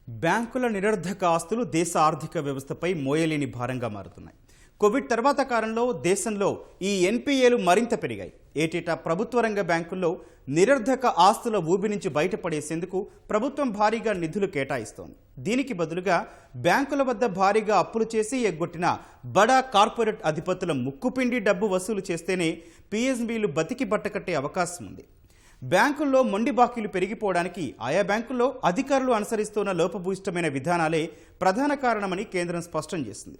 బ్యాంకుల నిరర్ధక ఆస్తులు దేశ ఆర్థిక వ్యవస్థపై మోయలేని భారంగా మారుతున్నాయి. కోవిడ్ తర్వాత కాలంలో దేశంలో ఈ ఎన్పీఏలు మరింత పెరిగాయి. ఏటేటా ప్రభుత్వ రంగ బ్యాంకుల్లో నిరర్ధక ఆస్తుల ఊబి నుంచి బయటపడేసేందుకు ప్రభుత్వం భారీగా నిధులు కేటాయిస్తోంది. దీనికి బదులుగా బ్యాంకుల వద్ద భారీగా అప్పులు చేసి ఎగ్గొట్టిన బడా కార్పొరేట్ అధిపతుల ముక్కుపిండి డబ్బు వసూలు చేస్తేనే పీఎస్బీలు బతికి బట్టకట్టే అవకాశం ఉంది. బ్యాంకుల్లో మొండి బాకీలు పెరిగిపోవడానికి ఆయా బ్యాంకుల్లో అధికారులు అనుసరిస్తున్న లోపభూయిష్టమైన విధానాలే ప్రధాన కారణమని కేంద్రం స్పష్టం చేసింది.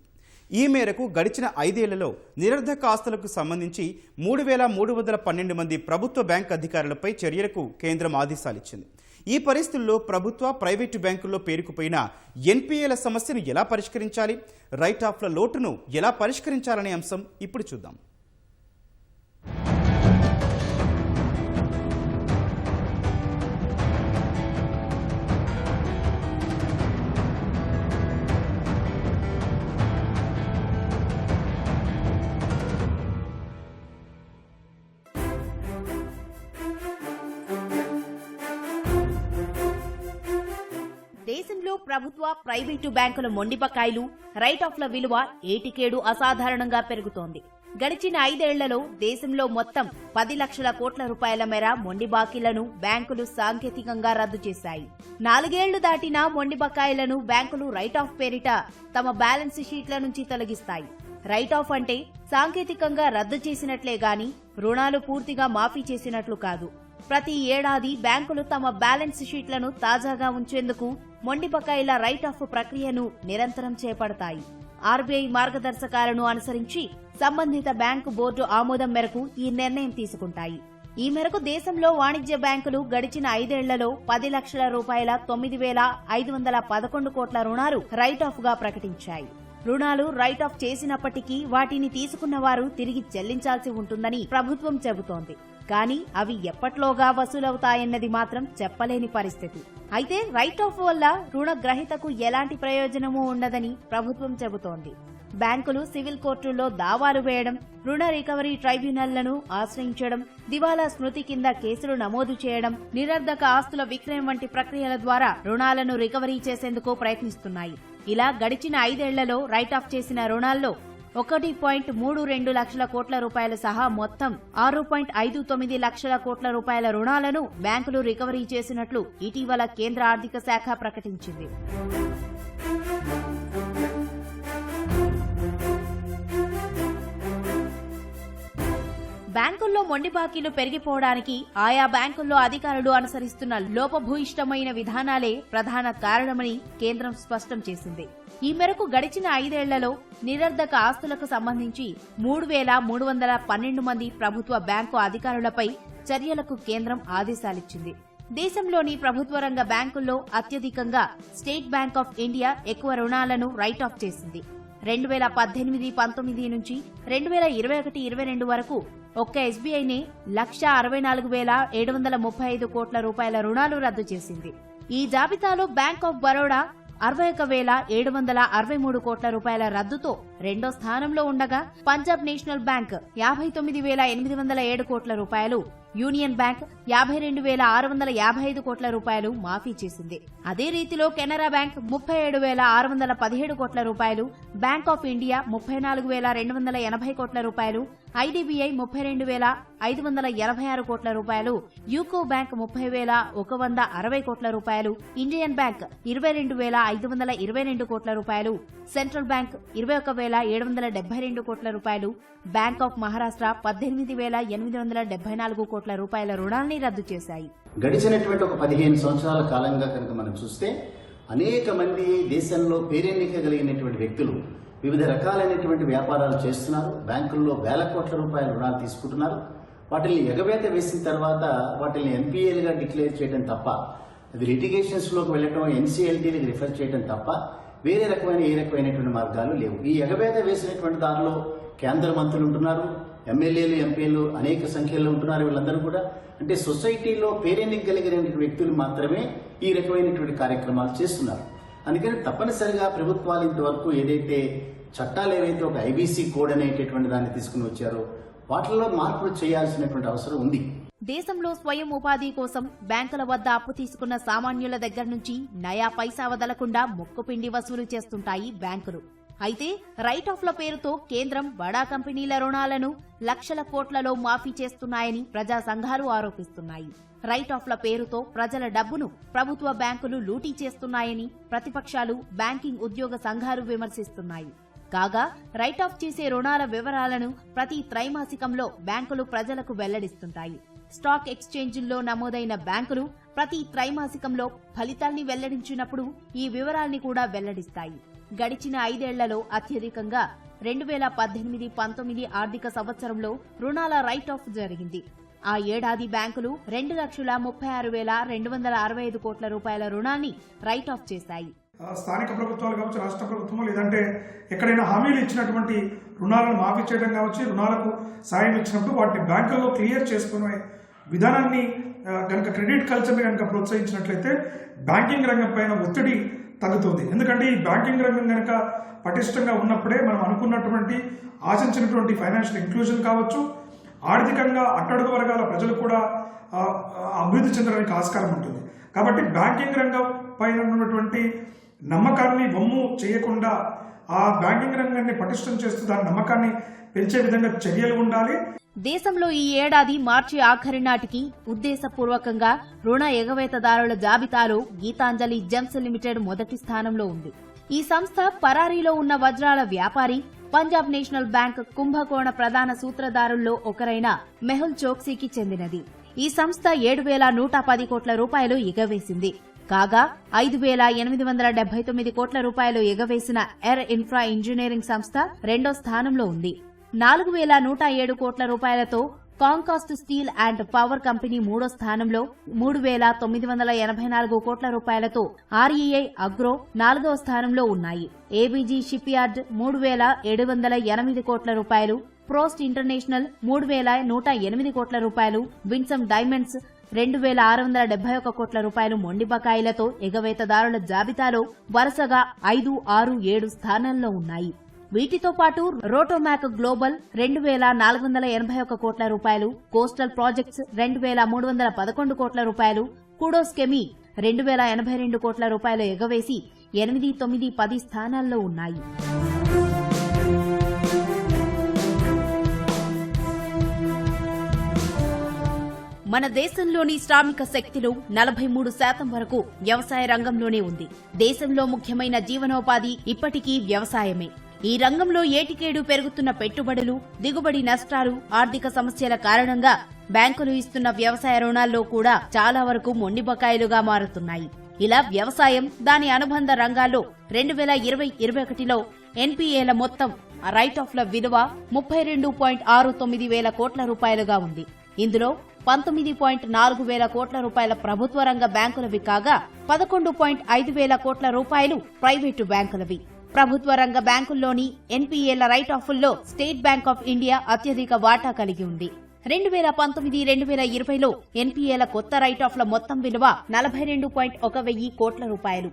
ఈ మేరకు గడిచిన 5 ఏళ్లలో నిరర్ధక ఆస్తులకు సంబంధించి 3,312 మంది ప్రభుత్వ బ్యాంక్ అధికారులపై చర్యలకు కేంద్రం ఆదేశాలిచ్చింది. ఈ పరిస్థితుల్లో ప్రభుత్వ, ప్రైవేటు బ్యాంకుల్లో పేరుకుపోయిన ఎన్పీఏల సమస్యను ఎలా పరిష్కరించాలి, రైట్ ఆఫ్ల లోటును ఎలా పరిష్కరించాలనే అంశం ఇప్పుడు చూద్దాం. దేశంలో ప్రభుత్వ, ప్రైవేటు బ్యాంకుల మొండి బకాయిలు, రైట్ ఆఫ్ల విలువ ఏటికేడు అసాధారణంగా పెరుగుతోంది. గడిచిన 5 ఏళ్లలో దేశంలో మొత్తం 10 లక్షల కోట్ల రూపాయల మేర మొండి బాకీలను బ్యాంకులు సాంకేతికంగా రద్దు చేశాయి. 4 ఏళ్లు దాటినా మొండి బకాయిలను బ్యాంకులు రైట్ ఆఫ్ పేరిట తమ బ్యాలెన్స్ షీట్ల నుంచి తొలగిస్తాయి. రైట్ ఆఫ్ అంటే సాంకేతికంగా రద్దు చేసినట్లే గాని రుణాలు పూర్తిగా మాఫీ చేసినట్లు కాదు. ప్రతి ఏడాది బ్యాంకులు తమ బ్యాలెన్స్ షీట్లను తాజాగా ఉంచేందుకు మొండి బకాయిల రైట్ ఆఫ్ ప్రక్రియను నిరంతరం చేపడతాయి. ఆర్బీఐ మార్గదర్శకాలను అనుసరించి సంబంధిత బ్యాంకు బోర్డు ఆమోదం మేరకు ఈ నిర్ణయం తీసుకుంటాయి. ఈ మేరకు దేశంలో వాణిజ్య బ్యాంకులు గడిచిన 5 ఏళ్లలో 10 లక్షల రూపాయల 9,511 కోట్ల రుణాలు రైట్ ఆఫ్ గా ప్రకటించాయి. రుణాలు రైట్ ఆఫ్ చేసినప్పటికీ వాటిని తీసుకున్న వారు తిరిగి చెల్లించాల్సి ఉంటుందని ప్రభుత్వం చెబుతోంది. కానీ అవి ఎప్పట్లోగా వసూలవుతాయన్నది మాత్రం చెప్పలేని పరిస్థితి. అయితే రైట్ ఆఫ్ వల్ల రుణగ్రహీతకు ఎలాంటి ప్రయోజనమూ ఉండదని ప్రభుత్వం చెబుతోంది. బ్యాంకులు సివిల్ కోర్టుల్లో దావాలు వేయడం, రుణ రికవరీ ట్రైబ్యునల్లను ఆశ్రయించడం, దివాలా స్మృతి కింద కేసులు నమోదు చేయడం, నిరర్ధక ఆస్తుల విక్రయం వంటి ప్రక్రియల ద్వారా రుణాలను రికవరీ చేసేందుకు ప్రయత్నిస్తున్నాయి. ఇలా గడిచిన 5 ఏళ్లలో రైట్ ఆఫ్ చేసిన రుణాల్లో 1.32 లక్షల కోట్ల రూపాయలు సహా మొత్తం 6.59 లక్షల కోట్ల రూపాయల రుణాలను బ్యాంకులు రికవరీ చేసినట్లు ఇటీవల కేంద్ర ఆర్థిక శాఖ ప్రకటించింది. బ్యాంకుల్లో మొండి బాకీలు పెరిగిపోవడానికి ఆయా బ్యాంకుల్లో అధికారులు అనుసరిస్తున్న లోపభూయిష్టమైన విధానాలే ప్రధాన కారణమని కేంద్రం స్పష్టం చేసింది. ఈ మేరకు గడిచిన 5 ఏళ్లలో నిరర్ధక ఆస్తులకు సంబంధించి 3,312 మంది ప్రభుత్వ బ్యాంకు అధికారులపై చర్యలకు కేంద్రం ఆదేశాలిచ్చింది. దేశంలోని ప్రభుత్వ రంగ బ్యాంకుల్లో అత్యధికంగా స్టేట్ బ్యాంక్ ఆఫ్ ఇండియా ఎక్కువ రుణాలను రైట్ ఆఫ్ చేసింది. 2018-19 నుంచి 2021-22 వరకు ఒక్క ఎస్బీఐనే 1,64,735 కోట్ల రూపాయల రుణాలు రద్దు చేసింది. ఈ జాబితాలో బ్యాంక్ ఆఫ్ బరోడా 61,763 కోట్ల రూపాయల రద్దుతో రెండో స్థానంలో ఉండగా పంజాబ్ నేషనల్ బ్యాంక్ 59,807 కోట్ల రూపాయలు, యూనియన్ బ్యాంక్ 52,655 కోట్ల రూపాయలు మాఫీ చేసింది. అదే రీతిలో కెనరా బ్యాంక్ 37,617 కోట్ల రూపాయలు, బ్యాంక్ ఆఫ్ ఇండియా 34,280 కోట్ల రూపాయలు, ఐడీబీఐ 32,586 కోట్ల రూపాయలు, యూకో బ్యాంక్ 30,160 కోట్ల రూపాయలు, ఇండియన్ బ్యాంక్ 22,522 కోట్ల రూపాయలు, సెంట్రల్ బ్యాంక్ 21,772 కోట్ల రూపాయలు, బ్యాంక్ ఆఫ్ మహారాష్ట్ర 18,874 కోట్ల రూపాయల రుణాల్ని రద్దు చేశాయి. గడిచినటువంటి ఒక 15 సంవత్సరాల కాలంగా కనుక మనం చూస్తే అనేక మంది దేశంలో పేరెన్నిక కలిగినటువంటి వ్యక్తులు వివిధ రకాలైనటువంటి వ్యాపారాలు చేస్తున్నారు. బ్యాంకుల్లో వేల కోట్ల రూపాయల రుణాలు తీసుకుంటున్నారు. వాటిని ఎగవేత వేసిన తర్వాత వాటిని ఎన్పీఏలుగా డిక్లేర్ చేయడం తప్ప, అది లిటిగేషన్స్ లోకి వెళ్ళటం, ఎన్సీఎల్టీలకు రిఫర్ చేయడం తప్ప వేరే రకమైనటువంటి మార్గాలు లేవు. ఈ ఎగవేత వేసినటువంటి దానిలో కేంద్ర మంత్రులు ఉంటున్నారు, ఎమ్మెల్యేలు, ఎంపీలు అనేక సంఖ్యలో ఉంటున్నారు. వీళ్ళందరూ కూడా అంటే సొసైటీలో పేరెన్నిక కలిగినటువంటి వ్యక్తులు మాత్రమే ఈ రకమైనటువంటి కార్యక్రమాలు చేస్తున్నారు. అందుకని తప్పనిసరిగా ప్రభుత్వాలు ఇంతవరకు ఏదైతే చట్టాలు ఏవైతే ఒక ఐబీసీ కోడ్ అనేటటువంటి దాన్ని తీసుకుని వచ్చారో వాటిల్లో మార్పులు చేయాల్సినటువంటి అవసరం ఉంది. దేశంలో స్వయం ఉపాధి కోసం బ్యాంకుల వద్ద అప్పు తీసుకున్న సామాన్యుల దగ్గర నుంచి నయా పైసా వదలకుండా ముక్కుపిండి వసూలు చేస్తుంటాయి బ్యాంకులు. అయితే రైట్ ఆఫ్ల పేరుతో కేంద్రం బడా కంపెనీల రుణాలను లక్షల కోట్లలో మాఫీ చేస్తున్నాయని ప్రజా సంఘాలు ఆరోపిస్తున్నాయి. రైట్ ఆఫ్ల పేరుతో ప్రజల డబ్బును ప్రభుత్వ బ్యాంకులు లూటీ చేస్తున్నాయని ప్రతిపక్షాలు, బ్యాంకింగ్ ఉద్యోగ సంఘాలు విమర్శిస్తున్నాయి. కాగా రైట్ ఆఫ్ చేసే రుణాల వివరాలను ప్రతి త్రైమాసికంలో బ్యాంకులు ప్రజలకు వెల్లడిస్తుంటాయి. స్టాక్ ఎక్స్చేంజిల్లో నమోదైన బ్యాంకులు ప్రతి త్రైమాసికంలో ఫలితాల్ని వెల్లడించినప్పుడు ఈ వివరాల్ని కూడా వెల్లడిస్తాయి. గడిచిన 5 ఏళ్లలో అత్యధికంగా 2018-19 ఆర్థిక సంవత్సరంలో రుణాల రైట్ ఆఫ్ జరిగింది. ఆ ఏడాది బ్యాంకులు 2,36,265 కోట్ల రూపాయల రుణాన్ని రైట్ ఆఫ్ చేశాయి. స్థానిక ప్రభుత్వాలు కావచ్చు, రాష్ట్ర ప్రభుత్వము, లేదంటే ఎక్కడైనా హామీలు ఇచ్చినటువంటి రుణాలను మాఫీ చేయడం కావచ్చు, రుణాలకు సాయం ఇచ్చినప్పుడు వాటిని బ్యాంకుల్లో క్లియర్ చేసుకునే విధానాన్ని కనుక క్రెడిట్ కల్చర్ని కనుక ప్రోత్సహించినట్లయితే బ్యాంకింగ్ రంగం పైన ఒత్తిడి తగ్గుతుంది. ఎందుకంటే ఈ బ్యాంకింగ్ రంగం కనుక పటిష్టంగా ఉన్నప్పుడే మనం అనుకున్నటువంటి ఆశించినటువంటి ఫైనాన్షియల్ ఇంక్లూజన్ కావచ్చు, ఆర్థికంగా అట్టడుగు వర్గాల ప్రజలు కూడా అభివృద్ధి చెందడానికి ఆస్కారం ఉంటుంది. కాబట్టి బ్యాంకింగ్ రంగం పైన ఉన్నటువంటి నమ్మకాన్ని వమ్ము చేయకుండా ఆ బ్యాంకింగ్ రంగాన్ని పటిష్టం చేస్తూ దాని నమ్మకాన్ని పెంచే విధంగా చర్యలు ఉండాలి. దేశంలో ఈ ఏడాది మార్చి ఆఖరి నాటికి ఉద్దేశపూర్వకంగా రుణ ఎగవేతదారుల జాబితాలో గీతాంజలి జెమ్స్ లిమిటెడ్ మొదటి స్థానంలో ఉంది. ఈ సంస్థ పరారీలో ఉన్న వజ్రాల వ్యాపారి, పంజాబ్ నేషనల్ బ్యాంక్ కుంభకోణ ప్రధాన సూత్రధారుల్లో ఒకరైన మెహుల్ చోక్సీకి చెందినది. ఈ సంస్థ 7,110 కోట్ల రూపాయలు ఎగవేసింది. కాగా 5,879 కోట్ల రూపాయలు ఎగవేసిన ఎర్ ఇన్ఫ్రా ఇంజనీరింగ్ సంస్థ రెండో స్థానంలో ఉంది. 4,107 కోట్ల రూపాయలతో కాంకాస్ట్ స్టీల్ అండ్ పవర్ కంపెనీ మూడో స్థానంలో, 3,984 కోట్ల రూపాయలతో ఆర్ఈఐ అగ్రో నాలుగో స్థానంలో ఉన్నాయి. ఏబీజీ షిప్ యార్డ్ 3,708 కోట్ల రూపాయలు, ప్రోస్ట్ ఇంటర్నేషనల్ 3,108 కోట్ల రూపాయలు, విన్సమ్ డైమండ్స్ 2,671 కోట్ల రూపాయలు మొండి బకాయిలతో ఎగవేతదారుల జాబితాలో వరుసగా 5, 6, 7 స్థానాల్లో ఉన్నాయి. వీటితో పాటు రోటోమాక్ గ్లోబల్ 2,481 కోట్ల రూపాయలు, కోస్టల్ ప్రాజెక్ట్స్ 2,311 కోట్ల రూపాయలు, కుడోస్ కెమి 2,082 కోట్ల రూపాయలు ఎగవేసి 8, 9, 10 స్థానాల్లో ఉన్నాయి. మన దేశంలోని శ్రామిక శక్తిలో 43% వరకు వ్యవసాయ రంగంలోనే ఉంది. దేశంలో ముఖ్యమైన జీవనోపాధి ఇప్పటికీ వ్యవసాయమే. ఈ రంగంలో ఏటికేడు పెరుగుతున్న పెట్టుబడులు, దిగుబడి నష్టాలు, ఆర్థిక సమస్యల కారణంగా బ్యాంకులు ఇస్తున్న వ్యవసాయ రుణాల్లో కూడా చాలా వరకు మొండి బకాయిలుగా మారుతున్నాయి. ఇలా వ్యవసాయం, దాని అనుబంధ రంగాల్లో 2020-21లో ఎన్పీఏల మొత్తం రైట్ ఆఫ్ల విలువ 32.69 వేల కోట్ల రూపాయలుగా ఉంది. ఇందులో 19.4 వేల కోట్ల రూపాయల ప్రభుత్వ రంగ బ్యాంకులవి కాగా 11.5 వేల కోట్ల రూపాయలు ప్రైవేటు బ్యాంకులవి. ప్రభుత్వ రంగ బ్యాంకుల్లోని ఎన్పీఏల రైట్ ఆఫ్ల్లో స్టేట్ బ్యాంక్ ఆఫ్ ఇండియా అత్యధిక వాటా కలిగి ఉంది. 2019-2020లో ఎన్పీఏల కొత్త రైట్ ఆఫ్ల మొత్తం విలువ 42.1 కోట్ల రూపాయలు.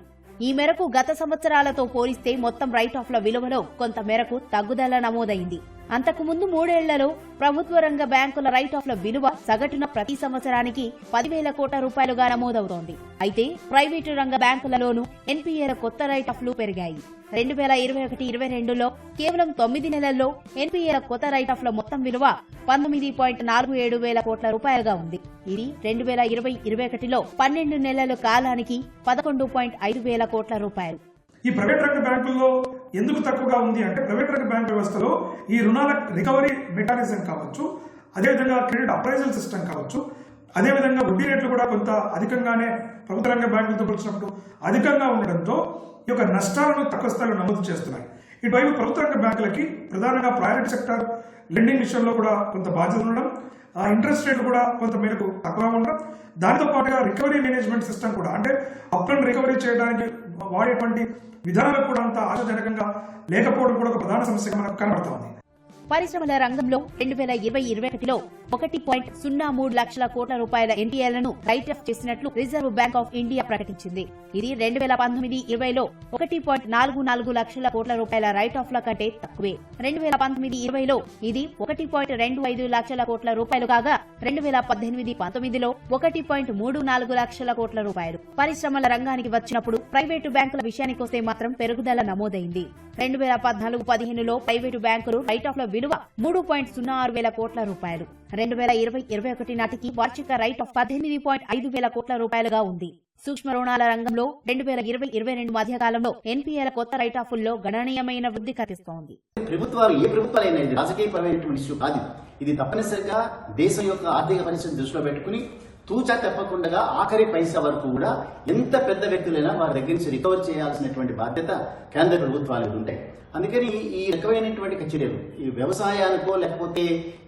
ఈ మేరకు గత సంవత్సరాలతో పోలిస్తే మొత్తం రైట్ ఆఫ్ల విలువలో కొంత మేరకు తగ్గుదల నమోదైంది. అంతకుముందు 3 ఏళ్లలో ప్రభుత్వ రంగ బ్యాంకుల రైట్ ఆఫ్ల విలువ సగటున ప్రతి సంవత్సరానికి 10,000 కోట్ల రూపాయలుగా నమోదవుతోంది. అయితే ప్రైవేటు రంగ బ్యాంకులలోనూ ఎన్పీఏల కొత్త రైట్ ఆఫ్లు పెరిగాయి. 2021-22లో కేవలం 9 నెలల్లో ఎన్పీఏల కొత్త రైట్ ఆఫ్ల మొత్తం విలువ 19.47 వేల కోట్ల రూపాయలుగా ఉంది. ఇది 2020-21లో 12 నెలల కాలానికి 11.5 వేల కోట్ల రూపాయలు. ఈ ప్రైవేట్ రంగ బ్యాంకుల్లో ఎందుకు తక్కువగా ఉంది అంటే, ప్రైవేట్ రంగ బ్యాంక్ వ్యవస్థలో ఈ రుణాల రికవరీ మెకానిజం కావచ్చు, అదేవిధంగా క్రెడిట్ అప్రైజల్ సిస్టమ్ కావచ్చు, అదేవిధంగా వడ్డీ రేట్లు కూడా కొంత అధికంగానే ప్రభుత్వ రంగ బ్యాంకులతో పోల్చినప్పుడు అధికంగా ఉండడంతో ఈ యొక్క నష్టాలను తక్కువ స్థాయిలో నమోదు చేస్తున్నాయి. ఇటువైపు ప్రభుత్వ రంగ బ్యాంకులకి ప్రధానంగా ప్రైవేట్ సెక్టర్ లెండింగ్ విషయంలో కూడా కొంత బాధ్యత ఉండడం, ఆ ఇంట్రెస్ట్ రేట్లు కూడా కొంత మేరకు తక్కువగా ఉండడం, దానితో పాటుగా రికవరీ మేనేజ్మెంట్ సిస్టమ్ కూడా, అంటే అప్పులను రికవరీ చేయడానికి వాడేటువంటి విధానాలకు కూడా అంత ఆశాజనకంగా లేకపోవడం కూడా ఒక ప్రధాన సమస్యగా మనకు కనబడుతోంది. పరిశ్రమల రంగంలో 2020-21లో 1.03 లక్షల కోట్ల రూపాయల ఎన్పీఏలను రైట్ ఆఫ్ చేసినట్లు రిజర్వ్ బ్యాంక్ ఆఫ్ ఇండియా ప్రకటించింది. ఇది 2019-20లో 1.44 లక్షల కోట్ల రూపాయల రైట్ ఆఫ్ల కంటే తక్కువే. 2019-20లో ఇది 1.25 లక్షల కోట్ల రూపాయలు కాగా 2018-19లో 1.34 లక్షల కోట్ల రూపాయలు. పరిశ్రమల రంగానికి వచ్చినప్పుడు ప్రైవేటు బ్యాంకుల విషయానికొస్తే మాత్రం పెరుగుదల నమోదైంది. 2014-15లో ప్రైవేటు బ్యాంకులు రైట్ ఆఫ్ల విలువ 3.06 వేల కోట్ల రూపాయలు. 2020-21 నాటికి వార్షిక రైట్ ఆఫ్ 18.5 వేల కోట్ల రూపాయలుగా ఉంది. సూక్ష్మ రుణాల రంగంలో 2020-22 మధ్యకాలంలో ఎన్పీఏల కొత్త రైట్ ఆఫ్ల్లో గణనీయమైన వృద్ధి కనిపిస్తోంది. ప్రభుత్వాలైనా ఇది రాజకీయపరమైనటువంటి ఇష్యూ కాదు. ఇది తప్పనిసరిగా దేశం యొక్క ఆర్థిక పరిస్థితిని దృష్టిలో పెట్టుకుని తూచా తప్పకుండా ఆఖరి పైసా వరకు కూడా ఎంత పెద్ద వ్యక్తులైనా వారి దగ్గర నుంచి రికవర్ చేయాల్సినటువంటి బాధ్యత కేంద్ర ప్రభుత్వాలకు ఉంటాయి. అందుకని ఈ రకమైనటువంటి చర్యలు ఈ వ్యవసాయానికో లేకపోతే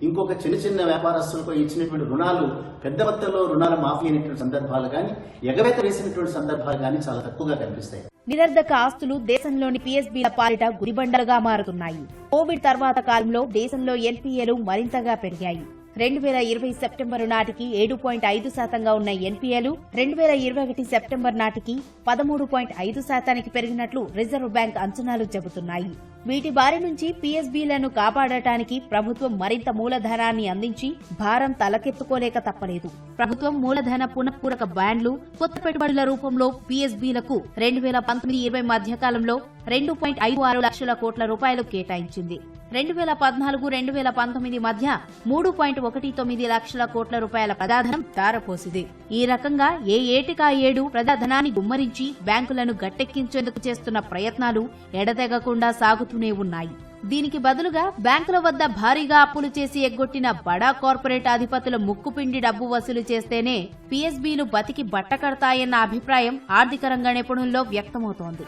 ఇంకొక చిన్న చిన్న వ్యాపారస్తులకో ఇచ్చినటువంటి రుణాలు పెద్ద మొత్తంలో రుణాల మాఫీ అయినటువంటి సందర్భాలు కానీ ఎగవేత వేసినటువంటి సందర్భాలు కానీ చాలా తక్కువగా కనిపిస్తాయి. నిరర్ధక ఆస్తులు దేశంలోని పీఎస్బీల పాలిట గురిబండలుగా మారుతున్నాయి. కోవిడ్ తర్వాత కాలంలో దేశంలో ఎన్పీఏలు మరింతగా పెరిగాయి. 2020 సెప్టెంబరు నాటికి 7.5% ఉన్న ఎన్పీఏలు 2021 సెప్టెంబర్ నాటికి 13.5% పెరిగినట్లు రిజర్వ్ బ్యాంక్ అంచనాలు చెబుతున్నాయి. వీటి బారి నుంచి పీఎస్బీలను కాపాడటానికి ప్రభుత్వం మరింత మూలధనాన్ని అందించి భారం తలకెత్తుకోలేక తప్పలేదు. ప్రభుత్వం మూలధన పునఃపూరక బాండ్లు, కొత్త పెట్టుబడుల రూపంలో పీఎస్బీలకు 2019-20 మధ్యకాలంలో 2.56 లక్షల కోట్ల రూపాయలు కేటాయించింది. 2014-2019 మధ్య 3.19 లక్షల కోట్ల రూపాయల ప్రజాధనం ధారపోసింది. ఈ రకంగా ఏ ఏటికా ఏడు ప్రజాధనాన్ని గుమ్మరించి బ్యాంకులను గట్టెక్కించేందుకు చేస్తున్న ప్రయత్నాలు ఎడతెగకుండా సాగుతూనే ఉన్నాయి. దీనికి బదులుగా బ్యాంకుల వద్ద భారీగా అప్పులు చేసి ఎగ్గొట్టిన బడా కార్పొరేట్ అధిపతుల ముక్కుపిండి డబ్బు వసూలు చేస్తేనే పీఎస్బీలు బతికి బట్టకడతాయన్న అభిప్రాయం ఆర్థిక రంగ నిపుణుల్లో వ్యక్తమవుతోంది.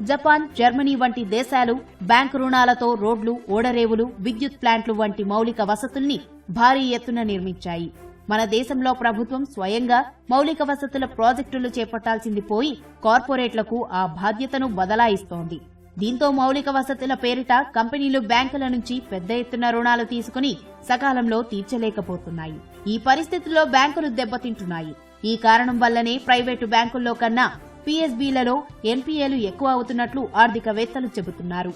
జపాన్, జర్మనీ వంటి దేశాలు బ్యాంకు రుణాలతో రోడ్లు, ఓడరేవులు, విద్యుత్ ప్లాంట్లు వంటి మౌలిక వసతుల్ని భారీ ఎత్తున నిర్మించాయి. మన దేశంలో ప్రభుత్వం స్వయంగా మౌలిక వసతుల ప్రాజెక్టులు చేపట్టాల్సింది పోయి కార్పొరేట్లకు ఆ బాధ్యతను బదలాయిస్తోంది. దీంతో మౌలిక వసతుల పేరిట కంపెనీలు బ్యాంకుల నుంచి పెద్ద ఎత్తున రుణాలు తీసుకుని సకాలంలో తీర్చలేకపోతున్నాయి. ఈ పరిస్థితుల్లో బ్యాంకులు దెబ్బతింటున్నాయి. ఈ కారణం వల్లనే ప్రైవేటు బ్యాంకుల్లో కన్నా పీఎస్బీలలో ఎన్పీఏలు ఎక్కువ అవుతున్నట్లు ఆర్థికవేత్తలు చెబుతున్నారు.